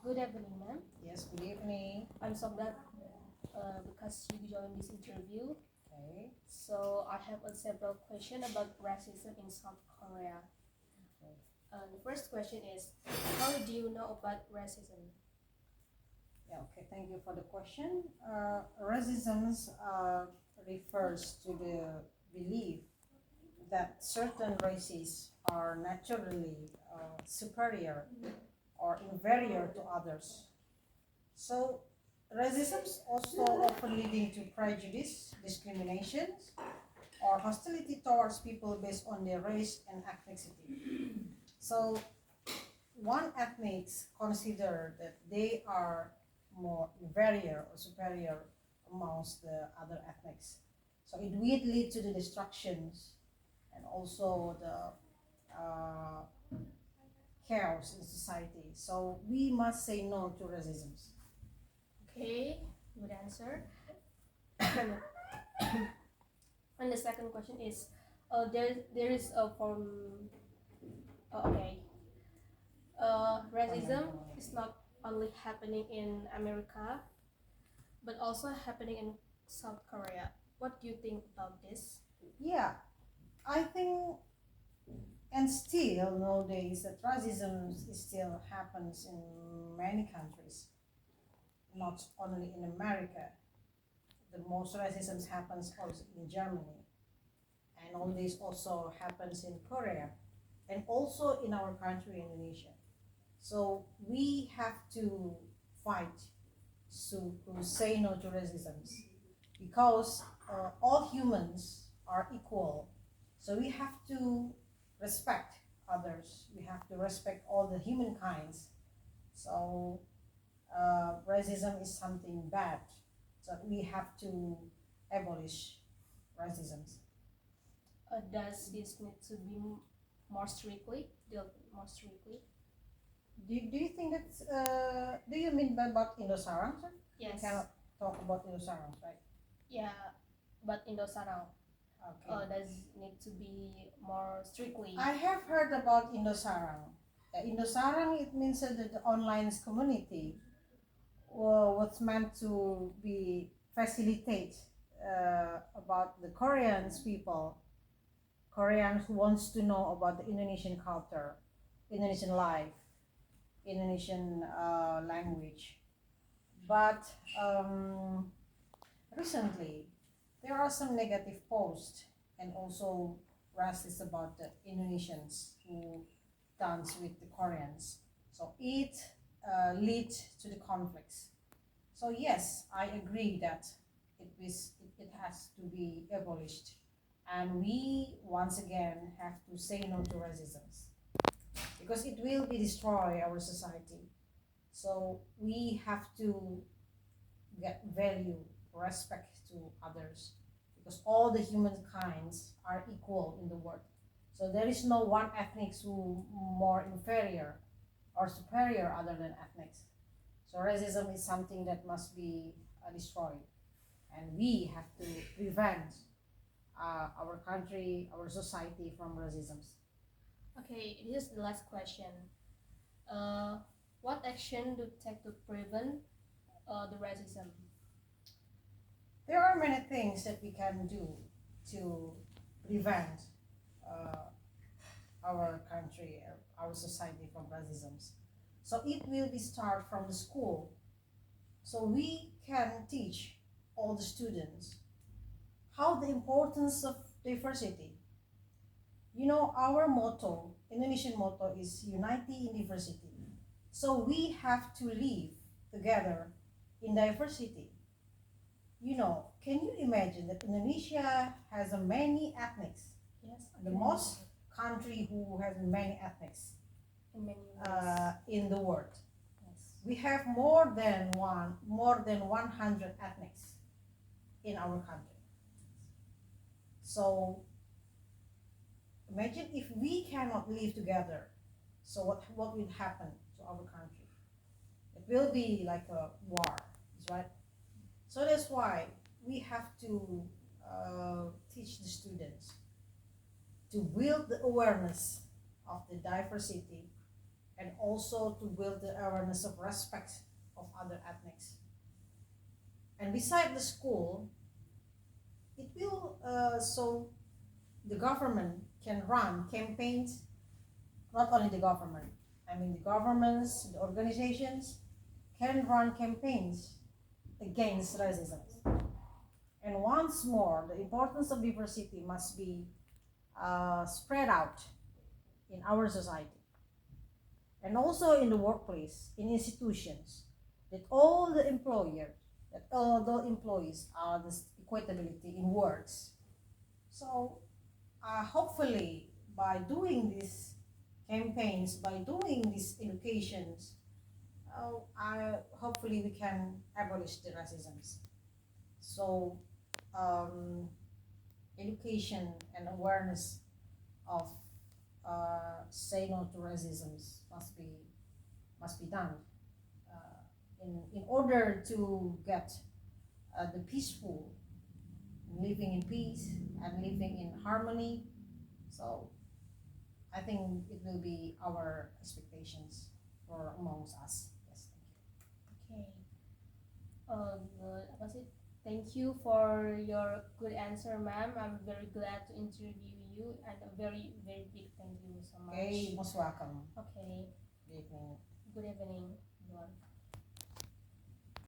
Good evening, ma'am. Yes, good evening. I'm so glad because you joined this interview. Okay. So I have several questions about racism in South Korea. Okay. The first question is, how do you know about racism? Yeah, okay, thank you for the question. Racism refers to the belief that certain races are naturally superior or inferior to others. So, racism is also often leading to prejudice, discrimination, or hostility towards people based on their race and ethnicity. So, one ethnics consider that they are more inferior or superior amongst the other ethnics. So it will lead to the destructions and also the chaos in society. So we must say no to racism. Okay, good answer. And the second question is, there is a form. Okay, racism is not only happening in America, but also happening in South Korea. What do you think about this? Yeah, I think, and still nowadays that racism still happens in many countries, not only in America. The most racism happens also in Germany, and all this also happens in Korea, and also in our country, Indonesia. So we have to fight to say no to racism because all humans are equal. So we have to respect others. We have to respect all the humankinds. So racism is something bad. So we have to abolish racism. Does this need to be more strictly dealt more strictly? Do you think that, do you mean by about Indosarang, sir? Yes. We cannot talk about Indosarang, right? Yeah, but Indosarang Okay. does need to be more strictly. I have heard about Indosarang. Indosarang, it means that the online community was meant to be facilitate about the Koreans people, Koreans who wants to know about the Indonesian culture, Indonesian life, Indonesian language. But recently, there are some negative posts and also racist about the Indonesians who dance with the Koreans. So it leads to the conflicts. So yes, I agree that it has to be abolished, and we once again have to say no to racism because it will be destroy our society. So we have to get value, respect to others, because all the humankinds are equal in the world. So there is no one ethnic who more inferior or superior other than ethnics. So racism is something that must be destroyed, and we have to prevent our country, our society from racism. Okay, this is the last question. Uh, what action do take to prevent the racism? There are many things that we can do to prevent uh, our country, our society from racism. So it will be start from the school. So we can teach all the students how the importance of diversity. You know, our motto, Indonesian motto is Unity in Diversity. So we have to live together in diversity. You know, can you imagine that Indonesia has a many ethnics? Yes, The most country who has many ethnics in many ways. in the world. Yes. We have more than 100 ethnics in our country. So imagine if we cannot live together. So what will happen to our country? It will be like a war, right? So that's why we have to teach the students to build the awareness of the diversity and also to build the awareness of respect of other ethnics. And beside the school, it will so the government can run campaigns. Not only the government, I mean the governments, the organizations can run campaigns against racism. And once more, the importance of diversity must be spread out in our society and also in the workplace, in institutions, that all the employers, that all the employees are this equitability in works. So hopefully by doing these campaigns, by doing these educations, hopefully we can abolish the racism. So education and awareness of say no to racism must be done in order to get the peaceful living in peace and living in harmony. So I think it will be our expectations for amongst us. Yes, thank you. Okay. Apa sih? Thank you for your good answer, ma'am. I'm very glad to interview you, and a very, very big thank you so much. Okay, most welcome. Okay. Good evening. Good evening, everyone.